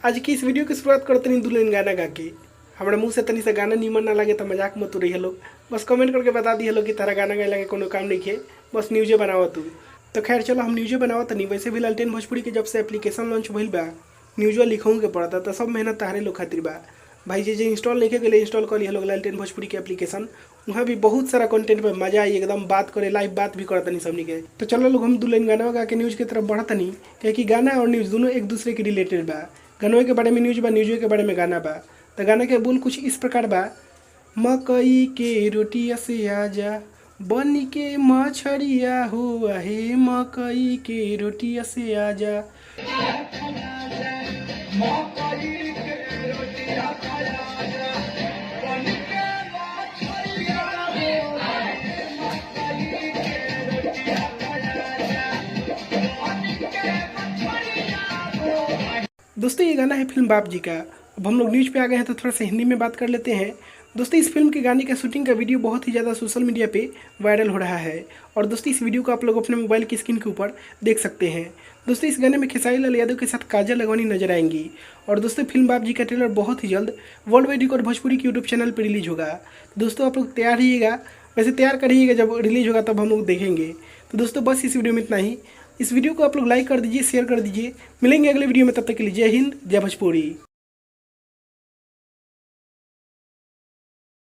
आज की इस वीडियो की शुरुआत करते नहीं दुल्हन गाना गा के। हमारे मुँह से तनी से गाना नीमन ना लगे तो मजाक मत रही लोग, बस कमेंट करके बता दी लोग कि तारा गाना गाए लगे कोनो काम नहीं किए, बस न्यूज़े बनावा तू। तो खैर चलो हम न्यूज़े बनावा तनी। वैसे भी लालटेन भोजपुरी के जब से एप्लीकेशन लॉन्च भइल बा न्यूज़ो लिखूँ के पड़ता, तो सब मेहनत तारे लोग खातिर बा भाई। जे इंस्टॉल नहीं के लिए इंस्टॉल कर लिया लोग लालटेन भोजपुरी के एप्लीकेशन। वहाँ भी बहुत सारा कंटेंट पे मजा आई, एकदम बात करे, लाइव बात भी करता नहीं सबनी के। तो चलो लोग हम दुल्हन गाना गा के न्यूज़ की तरफ बढ़ता नहीं, क्योंकि गाना और न्यूज़ दोनों एक दूसरे के रिलेटेड बा। गानों के बारे में न्यूज़ बा, न्यूज़ के बारे में गाना बा। तो गाना के बोल कुछ इस प्रकार बा। मकई के रोटिया से आजा बनी के मछरिया हुआ है, मकई के रोटिया से आजा। दोस्तों ये गाना है फिल्म बाप जी का। अब हम लोग न्यूज़ पे आ गए हैं तो थोड़ा सा हिंदी में बात कर लेते हैं। दोस्तों इस फिल्म के गाने का शूटिंग का वीडियो बहुत ही ज़्यादा सोशल मीडिया पे वायरल हो रहा है, और दोस्तों इस वीडियो को आप लोग अपने मोबाइल की स्क्रीन के ऊपर देख सकते हैं। दोस्तों इस गाने में खेसारी लाल यादव के साथ काजल अगवानी नजर आएंगी। और दोस्तों फिल्म बाप जी का ट्रेलर बहुत ही जल्द वर्ल्ड वाइड रिकॉर्ड भोजपुरी के यूट्यूब चैनल पर रिलीज होगा। दोस्तों आप लोग तैयार रहिएगा, वैसे तैयार करिएगा, जब रिलीज होगा तब हम लोग देखेंगे। तो दोस्तों बस इस वीडियो में इतना ही। इस वीडियो को आप लोग लाइक कर दीजिए, शेयर कर दीजिए। मिलेंगे अगले वीडियो में, तब तक के लिए जय हिंद, जय भोजपुरी।